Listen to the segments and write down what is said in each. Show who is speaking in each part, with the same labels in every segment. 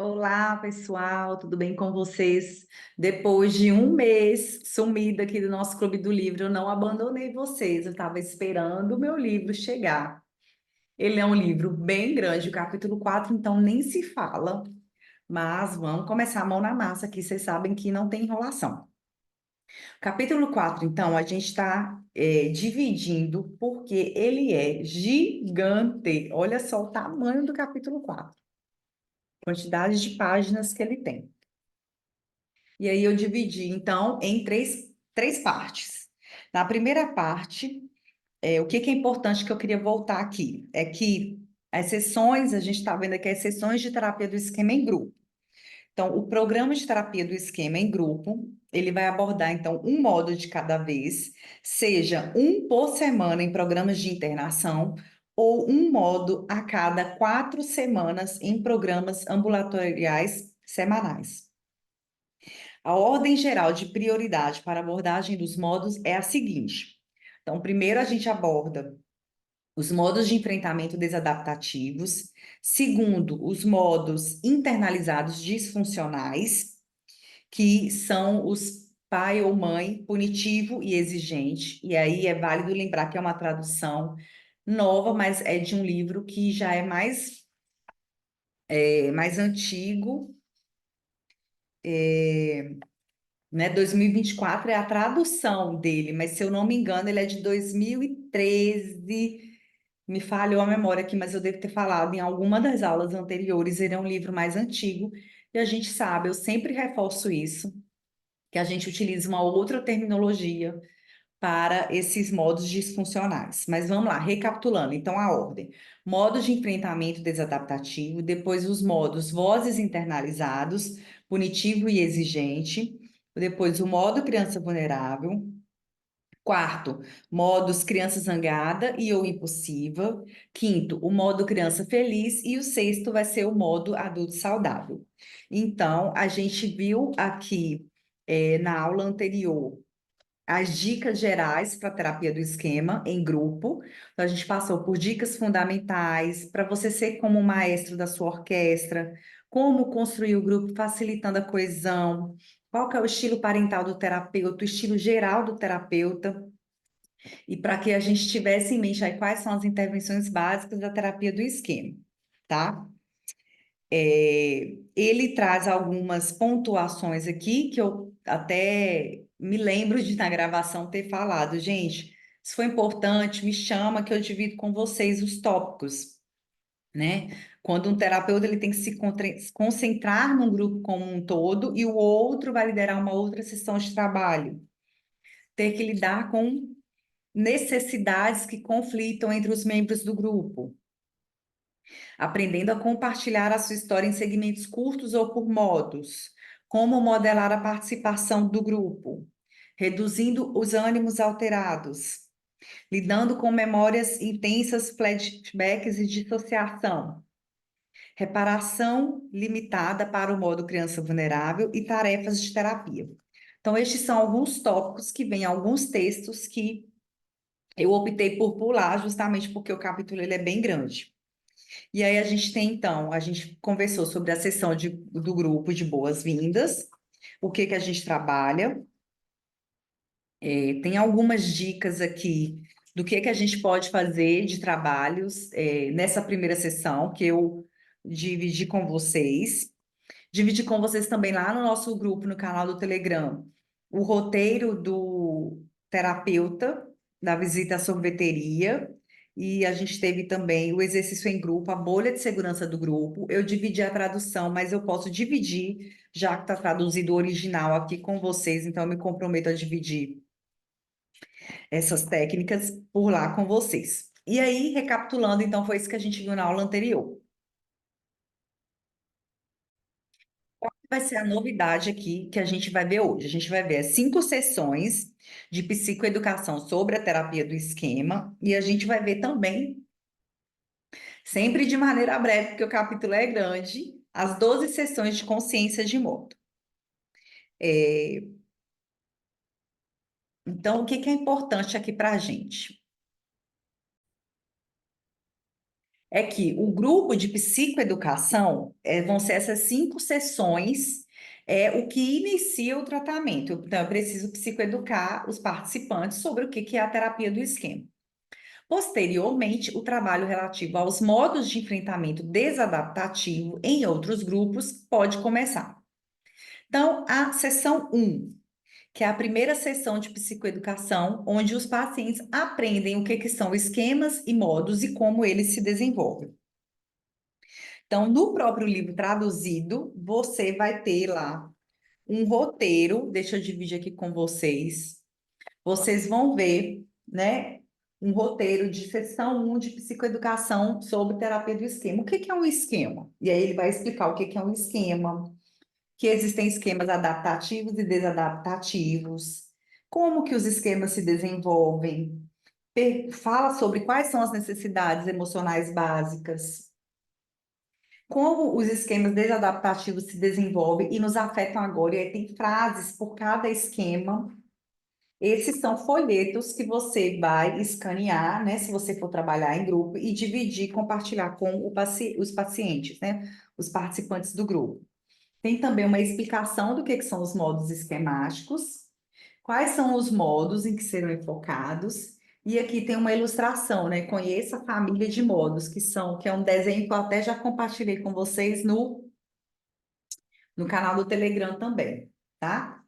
Speaker 1: Olá, pessoal, tudo bem com vocês? Depois de um mês sumida aqui do nosso Clube do Livro, eu não abandonei vocês, eu estava esperando o meu livro chegar. Ele é um livro bem grande, o capítulo 4, então nem se fala, mas vamos começar a mão na massa aqui, vocês sabem que não tem enrolação. Capítulo 4, então, a gente está dividindo porque ele é gigante. Olha só o tamanho do capítulo 4, quantidade de páginas que ele tem. E aí eu dividi, então, em três partes. Na primeira parte, o que que é importante que eu queria voltar aqui? É que as sessões, a gente está vendo aqui as sessões de terapia do esquema em grupo. Então, o programa de terapia do esquema em grupo, ele vai abordar, então, um modo de cada vez, seja um por semana em programas de internação, ou um modo a cada 4 semanas em programas ambulatoriais semanais. A ordem geral de prioridade para abordagem dos modos é a seguinte. Então, primeiro a gente aborda os modos de enfrentamento desadaptativos. Segundo, os modos internalizados disfuncionais, que são os pai ou mãe punitivo e exigente. E aí é válido lembrar que é uma tradução nova, mas é de um livro que já é mais antigo, né? 2024 é a tradução dele, mas se eu não me engano, ele é de 2013. Me falhou a memória aqui, mas eu devo ter falado em alguma das aulas anteriores. Ele é um livro mais antigo e a gente sabe, eu sempre reforço isso, que a gente utiliza uma outra terminologia para esses modos disfuncionais. Mas vamos lá, recapitulando, então a ordem: modo de enfrentamento desadaptativo, depois os modos vozes internalizados, punitivo e exigente, depois o modo criança vulnerável. Quarto, modos criança zangada e ou impulsiva. Quinto, o modo criança feliz. E o sexto vai ser o modo adulto saudável. Então, a gente viu aqui, na aula anterior, as dicas gerais para a terapia do esquema em grupo. Então, a gente passou por dicas fundamentais para você ser como maestro da sua orquestra, como construir o grupo facilitando a coesão, qual que é o estilo parental do terapeuta, o estilo geral do terapeuta, e para que a gente tivesse em mente aí quais são as intervenções básicas da terapia do esquema, tá? Ele traz algumas pontuações aqui que eu até me lembro de na gravação ter falado, gente, se for importante, me chama que eu divido com vocês os tópicos, né? Quando um terapeuta ele tem que se concentrar num grupo como um todo e o outro vai liderar uma outra sessão de trabalho, ter que lidar com necessidades que conflitam entre os membros do grupo, aprendendo a compartilhar a sua história em segmentos curtos ou por modos, como modelar a participação do grupo, reduzindo os ânimos alterados, lidando com memórias intensas, flashbacks e dissociação, reparação limitada para o modo criança vulnerável e tarefas de terapia. Então, estes são alguns tópicos que vêm em alguns textos que eu optei por pular justamente porque o capítulo ele é bem grande. E aí a gente tem, então, a gente conversou sobre a sessão do grupo de boas-vindas, o que que a gente trabalha. Tem algumas dicas aqui do que a gente pode fazer de trabalhos, nessa primeira sessão que eu dividi com vocês. Dividi com vocês também lá no nosso grupo, no canal do Telegram, o roteiro do terapeuta da visita à sorveteria. E a gente teve também o exercício em grupo, a bolha de segurança do grupo. Eu dividi a tradução, mas eu posso dividir, já que está traduzido o original aqui com vocês, então eu me comprometo a dividir essas técnicas por lá com vocês. E aí, recapitulando, então, foi isso que a gente viu na aula anterior. Vai ser a novidade aqui que a gente vai ver hoje. A gente vai ver as 5 sessões de psicoeducação sobre a terapia do esquema e a gente vai ver também, sempre de maneira breve, porque o capítulo é grande, as 12 sessões de consciência de modo. É, então, o que que é importante aqui para a gente? é que o grupo de psicoeducação vão ser essas 5 sessões, o que inicia o tratamento. Então, eu preciso psicoeducar os participantes sobre o que é a terapia do esquema. Posteriormente, o trabalho relativo aos modos de enfrentamento desadaptativo em outros grupos pode começar. Então, a sessão 1, que é a primeira sessão de psicoeducação, onde os pacientes aprendem o que são esquemas e modos e como eles se desenvolvem. Então, no próprio livro traduzido, você vai ter lá um roteiro, deixa eu dividir aqui com vocês. Vocês vão ver, né, um roteiro de sessão 1 de psicoeducação sobre terapia do esquema. O que é um esquema? E aí ele vai explicar o que é um esquema, que existem esquemas adaptativos e desadaptativos, como que os esquemas se desenvolvem, fala sobre quais são as necessidades emocionais básicas, como os esquemas desadaptativos se desenvolvem e nos afetam agora. E aí tem frases por cada esquema. Esses são folhetos que você vai escanear, né, se você for trabalhar em grupo, e dividir, compartilhar com os pacientes, né, os participantes do grupo. Tem também uma explicação do que são os modos esquemáticos, quais são os modos em que serão enfocados, e aqui tem uma ilustração, né? Conheça a família de modos, que é um desenho que eu até já compartilhei com vocês no canal do Telegram também, tá?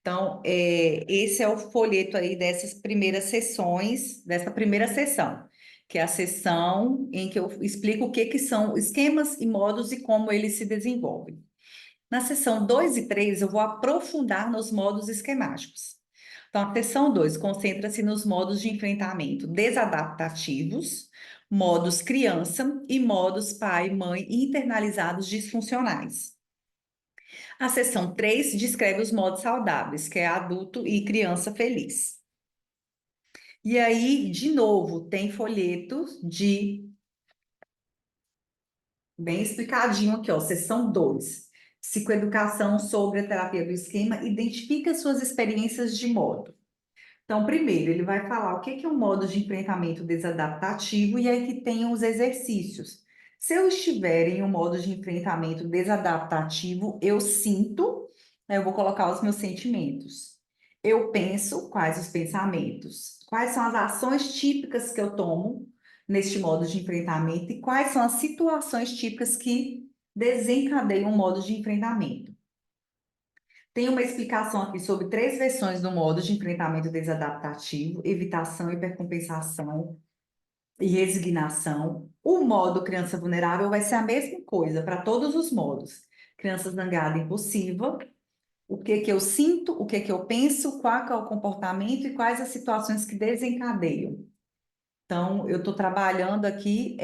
Speaker 1: Então, esse é o folheto aí dessas primeiras sessões, dessa primeira sessão, que é a sessão em que eu explico o que são esquemas e modos e como eles se desenvolvem. Na sessão 2 e 3, eu vou aprofundar nos modos esquemáticos. Então, a sessão 2 concentra-se nos modos de enfrentamento desadaptativos, modos criança e modos pai, mãe internalizados disfuncionais. A sessão 3 descreve os modos saudáveis, que é adulto e criança feliz. E aí, de novo, tem folhetos de bem explicadinho aqui, ó, sessão 2. Psicoeducação sobre a terapia do esquema, identifica suas experiências de modo. Então, primeiro, ele vai falar o que é um modo de enfrentamento desadaptativo e aí que tem os exercícios. Se eu estiver em um modo de enfrentamento desadaptativo, eu sinto, né, eu vou colocar os meus sentimentos. Eu penso, quais os pensamentos? Quais são as ações típicas que eu tomo neste modo de enfrentamento e quais são as situações típicas que desencadeiam o modo de enfrentamento? Tem uma explicação aqui sobre 3 versões do modo de enfrentamento desadaptativo: evitação, hipercompensação e resignação. O modo criança vulnerável vai ser a mesma coisa para todos os modos. Criança zangada e impulsiva, o que eu sinto, o que eu penso, qual que é o comportamento e quais as situações que desencadeiam. Então, eu estou trabalhando aqui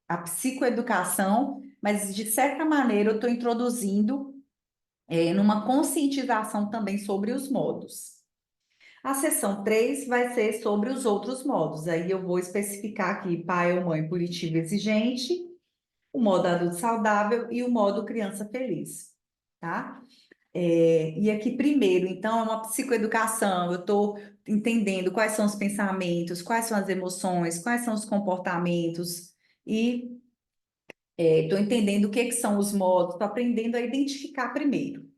Speaker 1: a psicoeducação, mas de certa maneira eu estou introduzindo numa conscientização também sobre os modos. A seção 3 vai ser sobre os outros modos. Aí eu vou especificar aqui pai ou mãe punitivo exigente, o modo adulto saudável e o modo criança feliz, tá? E aqui primeiro, então, é uma psicoeducação. Eu estou entendendo quais são os pensamentos, quais são as emoções, quais são os comportamentos e estou entendendo o que são os modos, estou aprendendo a identificar primeiro,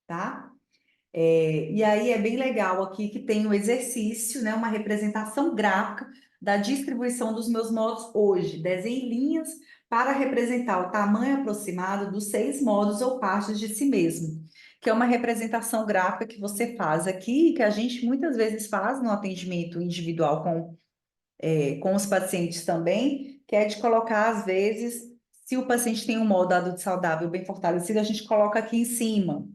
Speaker 1: tá? E aí é bem legal aqui que tem um exercício, né, uma representação gráfica da distribuição dos meus modos hoje. Desenhe linhas para representar o tamanho aproximado dos 6 modos ou partes de si mesmo, que é uma representação gráfica que você faz aqui, que a gente muitas vezes faz no atendimento individual com os pacientes também, que é de colocar, às vezes, se o paciente tem um modo adulto saudável bem fortalecido, a gente coloca aqui em cima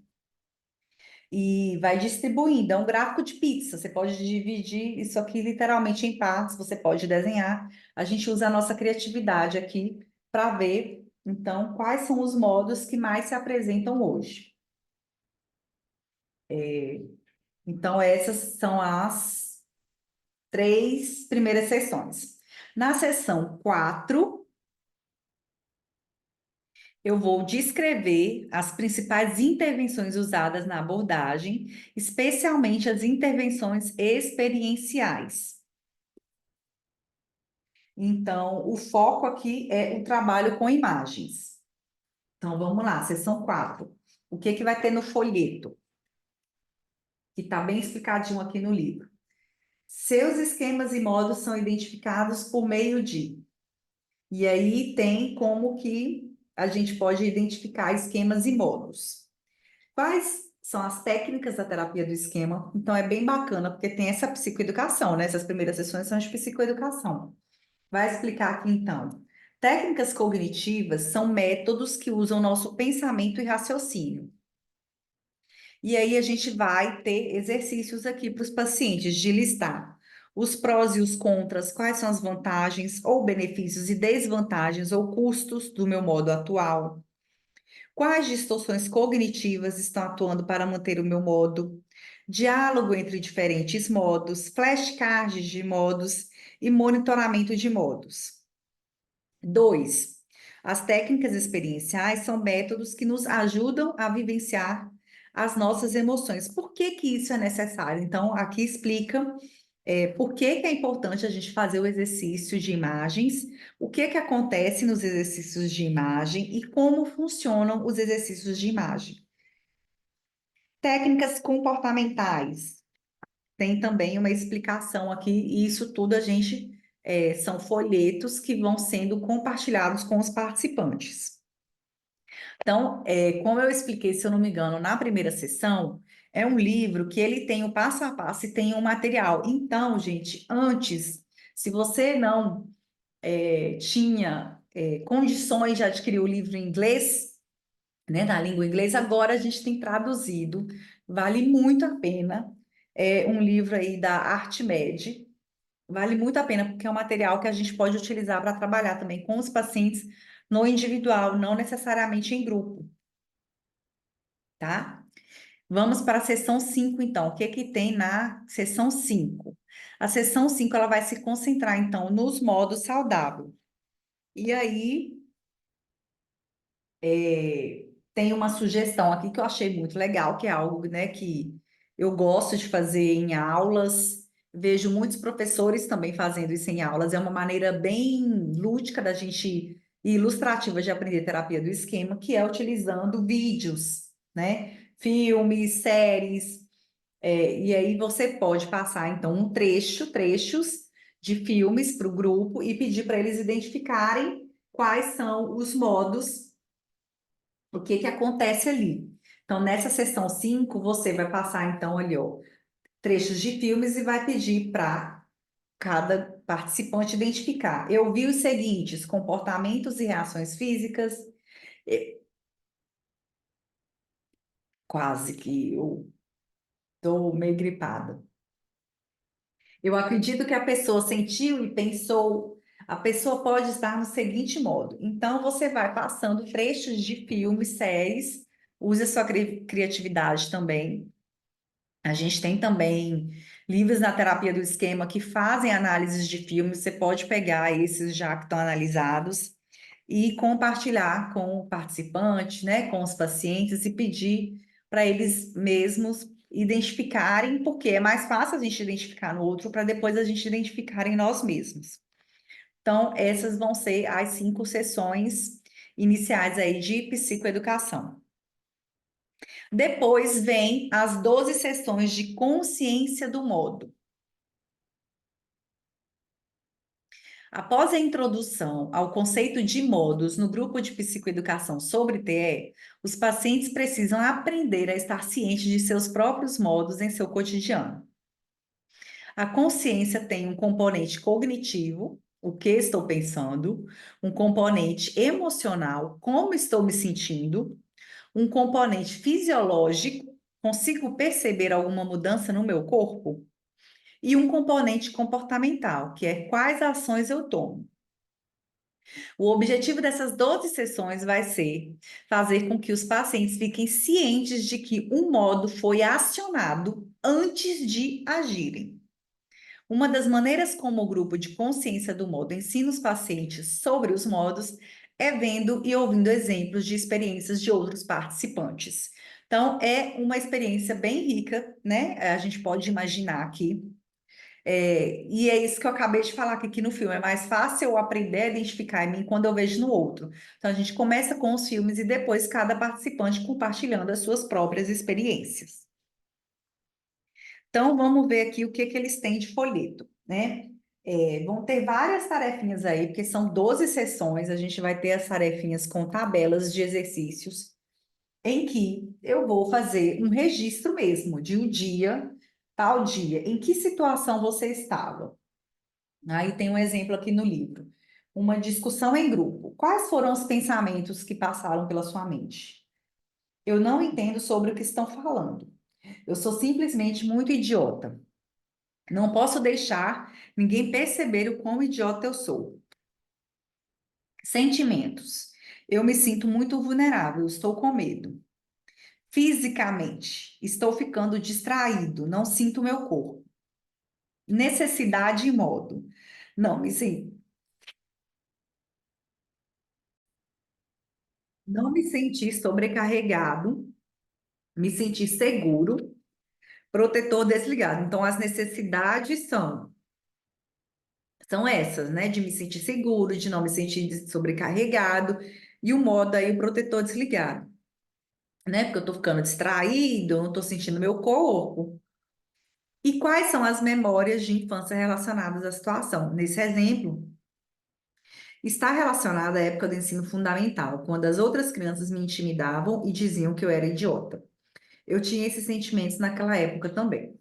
Speaker 1: e vai distribuindo. É um gráfico de pizza. Você pode dividir isso aqui literalmente em partes, você pode desenhar. A gente usa a nossa criatividade aqui para ver, então, quais são os modos que mais se apresentam hoje. Então, essas são as 3 primeiras sessões. Na sessão 4, eu vou descrever as principais intervenções usadas na abordagem, especialmente as intervenções experienciais. Então, o foco aqui é o trabalho com imagens. Então, vamos lá, seção 4. O que que vai ter no folheto? Que está bem explicadinho aqui no livro. Seus esquemas e modos são identificados por meio de. E aí tem como que a gente pode identificar esquemas e modos. Quais são as técnicas da terapia do esquema? Então é bem bacana, porque tem essa psicoeducação, né? Essas primeiras sessões são de psicoeducação. Vai explicar aqui então. Técnicas cognitivas são métodos que usam nosso pensamento e raciocínio. E aí a gente vai ter exercícios aqui para os pacientes de listar os prós e os contras, quais são as vantagens ou benefícios e desvantagens ou custos do meu modo atual. Quais distorções cognitivas estão atuando para manter o meu modo? Diálogo entre diferentes modos, flashcards de modos e monitoramento de modos. 2. As técnicas experienciais são métodos que nos ajudam a vivenciar as nossas emoções. Por que que isso é necessário? Então, aqui explica por que que é importante a gente fazer o exercício de imagens, o que que acontece nos exercícios de imagem e como funcionam os exercícios de imagem. Técnicas comportamentais. Tem também uma explicação aqui, e isso tudo a gente são folhetos que vão sendo compartilhados com os participantes. Então, como eu expliquei, se eu não me engano, na primeira sessão, é um livro que ele tem o passo a passo e tem um material. Então, gente, antes, se você não tinha condições de adquirir o livro em inglês, né, na língua inglesa, agora a gente tem traduzido, vale muito a pena. É um livro aí da ArtMed, vale muito a pena, porque é um material que a gente pode utilizar para trabalhar também com os pacientes no individual, não necessariamente em grupo, tá? Vamos para a seção 5, então. O que que tem na seção 5? A seção 5 ela vai se concentrar, então, nos modos saudáveis. E aí, tem uma sugestão aqui que eu achei muito legal, que é algo, né, que eu gosto de fazer em aulas. Vejo muitos professores também fazendo isso em aulas. É uma maneira bem lúdica da gente e ilustrativa de aprender terapia do esquema, que é utilizando vídeos, né? Filmes, séries. E aí você pode passar, então, trechos de filmes para o grupo e pedir para eles identificarem quais são os modos, o que que acontece ali. Então, nessa sessão 5 você vai passar, então, ali, ó, trechos de filmes e vai pedir para cada participante identificar. Eu vi os seguintes: comportamentos e reações físicas. E- Quase que eu estou meio gripada. Eu acredito que a pessoa sentiu e pensou. A pessoa pode estar no seguinte modo. Então, você vai passando trechos de filmes, séries, use a sua criatividade também. A gente tem também livros na terapia do esquema que fazem análises de filmes. Você pode pegar esses já que estão analisados e compartilhar com o participante, né, com os pacientes e pedir para eles mesmos identificarem, porque é mais fácil a gente identificar no outro para depois a gente identificar em nós mesmos. Então, essas vão ser as 5 sessões iniciais aí de psicoeducação. Depois vem as 12 sessões de consciência do modo. Após a introdução ao conceito de modos no grupo de psicoeducação sobre TE, os pacientes precisam aprender a estar cientes de seus próprios modos em seu cotidiano. A consciência tem um componente cognitivo, o que estou pensando, um componente emocional, como estou me sentindo, um componente fisiológico, consigo perceber alguma mudança no meu corpo, e um componente comportamental, que é quais ações eu tomo. O objetivo dessas 12 sessões vai ser fazer com que os pacientes fiquem cientes de que um modo foi acionado antes de agirem. Uma das maneiras como o grupo de consciência do modo ensina os pacientes sobre os modos é vendo e ouvindo exemplos de experiências de outros participantes. Então, é uma experiência bem rica, né? A gente pode imaginar aqui E é isso que eu acabei de falar aqui no filme. É mais fácil eu aprender a identificar em mim quando eu vejo no outro. Então, a gente começa com os filmes e depois cada participante compartilhando as suas próprias experiências. Então, vamos ver aqui o que que eles têm de folheto, né? Vão ter várias tarefinhas aí, porque são 12 sessões. A gente vai ter as tarefinhas com tabelas de exercícios, em que eu vou fazer um registro mesmo de um dia, tal dia, em que situação você estava. Aí tem um exemplo aqui no livro. Uma discussão em grupo. Quais foram os pensamentos que passaram pela sua mente? Eu não entendo sobre o que estão falando. Eu sou simplesmente muito idiota. Não posso deixar ninguém perceber o quão idiota eu sou. Sentimentos. Eu me sinto muito vulnerável, estou com medo. Fisicamente, estou ficando distraído, não sinto meu corpo. Necessidade e modo. Não me, não me senti sobrecarregado, me senti seguro, protetor desligado. Então, as necessidades são essas, né? De me sentir seguro, de não me sentir sobrecarregado, e o modo aí, o protetor desligado, né? Porque eu tô ficando distraído, eu não tô sentindo meu corpo. E quais são as memórias de infância relacionadas à situação? Nesse exemplo, está relacionada à época do ensino fundamental, quando as outras crianças me intimidavam e diziam que eu era idiota. Eu tinha esses sentimentos naquela época também.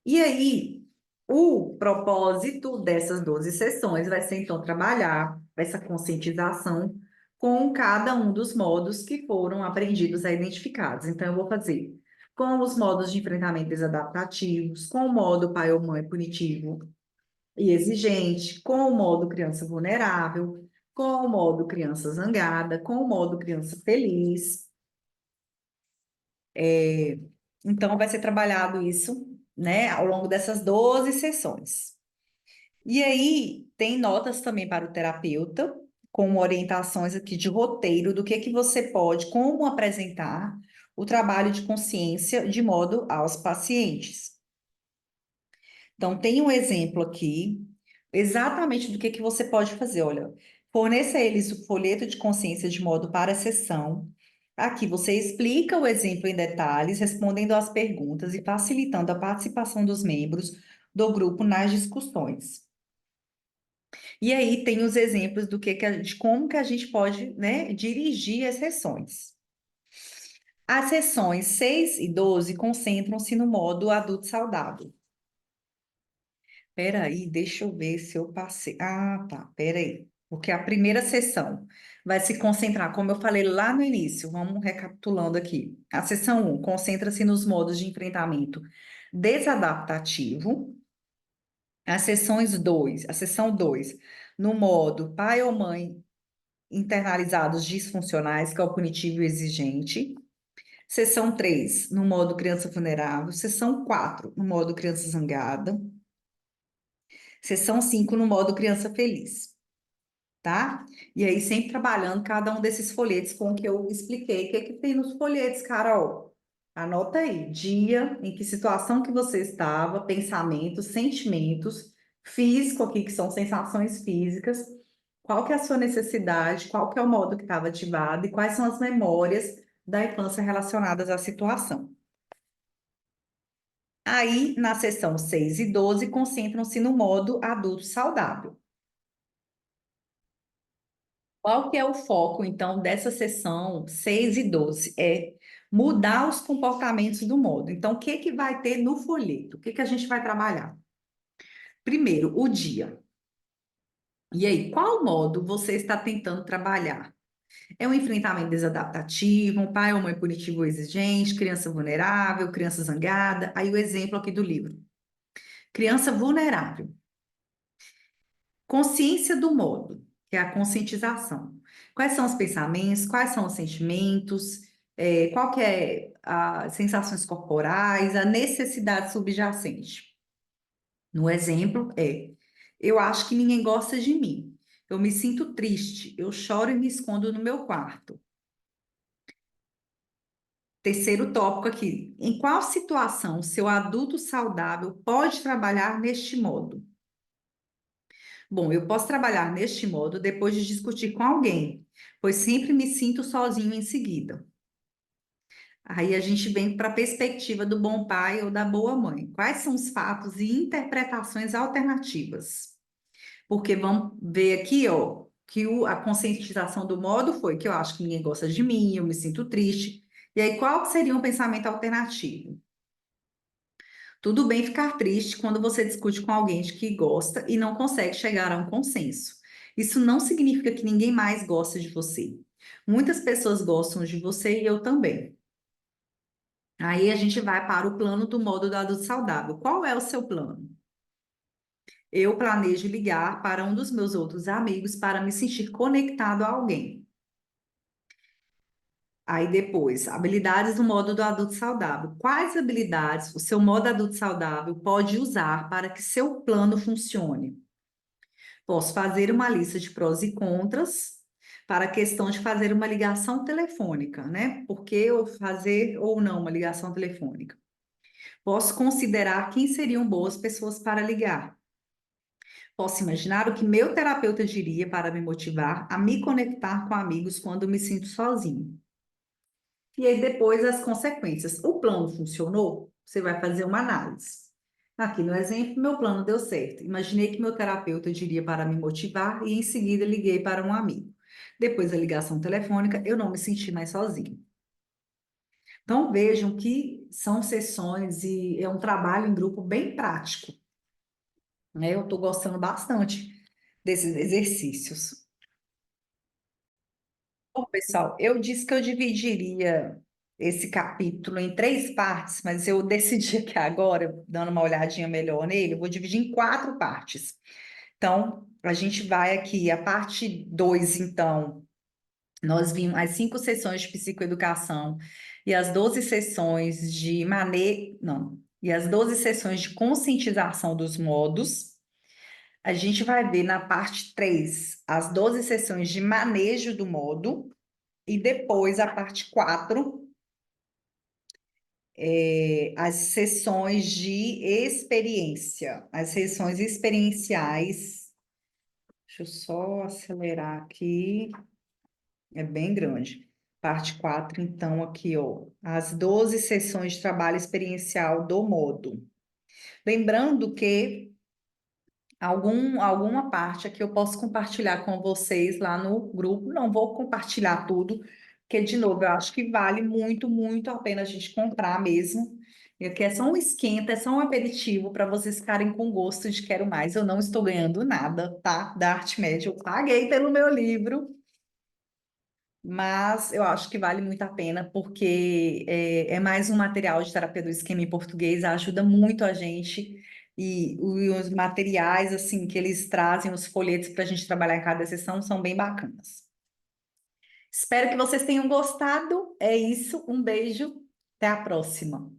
Speaker 1: E aí, o propósito dessas 12 sessões vai ser, então, trabalhar essa conscientização com cada um dos modos que foram aprendidos a identificados. Então, eu vou fazer com os modos de enfrentamento desadaptativos, com o modo pai ou mãe punitivo e exigente, com o modo criança vulnerável, com o modo criança zangada, com o modo criança feliz. Então, vai ser trabalhado isso, né, ao longo dessas 12 sessões. E aí, tem notas também para o terapeuta, com orientações aqui de roteiro do que você pode, como apresentar o trabalho de consciência de modo aos pacientes. Então, tem um exemplo aqui, exatamente do que você pode fazer. Olha, forneça a eles o folheto de consciência de modo para a sessão. Aqui você explica o exemplo em detalhes, respondendo às perguntas e facilitando a participação dos membros do grupo nas discussões. E aí tem os exemplos de como que a gente pode, né, dirigir as sessões. As sessões 6 e 12 concentram-se no modo adulto saudável. Peraí, deixa eu ver se eu passei. Ah, tá, peraí. Porque a primeira sessão vai se concentrar, como eu falei lá no início, vamos recapitulando aqui. A sessão 1 concentra-se nos modos de enfrentamento desadaptativo. A sessão 2 no modo pai ou mãe internalizados disfuncionais, que é o punitivo e exigente. Seção 3 no modo criança vulnerável. Seção 4 no modo criança zangada. Seção 5 no modo criança feliz, tá? E aí, sempre trabalhando cada um desses folhetos com o que eu expliquei. O que que tem nos folhetos, Carol? Anota aí, dia, em que situação que você estava, pensamentos, sentimentos, físico aqui, que são sensações físicas, qual que é a sua necessidade, qual que é o modo que estava ativado e quais são as memórias da infância relacionadas à situação. Aí, na seção 6 e 12 concentram-se no modo adulto saudável. Qual que é o foco, então, dessa sessão 6 e 12? É mudar os comportamentos do modo. Então, o que que vai ter no folheto? O que que a gente vai trabalhar? Primeiro, o dia. E aí, qual modo você está tentando trabalhar? É um enfrentamento desadaptativo, um pai ou mãe punitivo ou exigente, criança vulnerável, criança zangada. Aí o exemplo aqui do livro. Criança vulnerável. Consciência do modo, que é a conscientização. Quais são os pensamentos, quais são os sentimentos, qual que é as sensações corporais, a necessidade subjacente. No exemplo eu acho que ninguém gosta de mim. Eu me sinto triste, eu choro e me escondo no meu quarto. Terceiro tópico aqui. Em qual situação o seu adulto saudável pode trabalhar neste modo? Bom, eu posso trabalhar neste modo depois de discutir com alguém, pois sempre me sinto sozinho em seguida. Aí a gente vem para a perspectiva do bom pai ou da boa mãe. Quais são os fatos e interpretações alternativas? Porque vamos ver aqui, ó, que a conscientização do modo foi que eu acho que ninguém gosta de mim, eu me sinto triste. E aí, qual seria um pensamento alternativo? Tudo bem ficar triste quando você discute com alguém de que gosta e não consegue chegar a um consenso. Isso não significa que ninguém mais gosta de você. Muitas pessoas gostam de você e eu também. Aí a gente vai para o plano do modo do adulto saudável. Qual é o seu plano? Eu planejo ligar para um dos meus outros amigos para me sentir conectado a alguém. Aí depois, habilidades do modo do adulto saudável. Quais habilidades o seu modo adulto saudável pode usar para que seu plano funcione? Posso fazer uma lista de prós e contras para a questão de fazer uma ligação telefônica, né? Por que eu fazer ou não uma ligação telefônica? Posso considerar quem seriam boas pessoas para ligar. Posso imaginar o que meu terapeuta diria para me motivar a me conectar com amigos quando me sinto sozinho. E aí depois as consequências. O plano funcionou? Você vai fazer uma análise. Aqui no exemplo, meu plano deu certo. Imaginei que meu terapeuta diria para me motivar e em seguida liguei para um amigo. Depois da ligação telefônica, eu não me senti mais sozinho. Então vejam que são sessões e é um trabalho em grupo bem prático, né? Eu estou gostando bastante desses exercícios. Bom, pessoal, eu disse que eu dividiria esse capítulo em três partes, mas eu decidi aqui agora, dando uma olhadinha melhor nele, eu vou dividir em quatro partes. Então, a gente vai aqui, a parte 2, então, nós vimos as 5 sessões de psicoeducação e as 12 sessões de não, e as 12 sessões de conscientização dos modos. A gente vai ver na parte 3 as 12 sessões de manejo do modo. E depois, a parte 4 as sessões de experiência, as sessões experienciais. Deixa eu só acelerar aqui, é bem grande. Parte 4 então, aqui, ó, as 12 sessões de trabalho experiencial do modo. Lembrando que alguma parte aqui eu posso compartilhar com vocês lá no grupo. Não vou compartilhar tudo, porque, de novo, eu acho que vale muito, muito a pena a gente comprar mesmo. E aqui é só um esquenta, é só um aperitivo para vocês ficarem com gosto de quero mais. Eu não estou ganhando nada, tá? Da Arte Média. Eu paguei pelo meu livro, mas eu acho que vale muito a pena, porque é mais um material de terapia do esquema em português, ajuda muito a gente. E os materiais, assim, que eles trazem, os folhetos para a gente trabalhar em cada sessão, são bem bacanas. Espero que vocês tenham gostado. É isso, um beijo, até a próxima.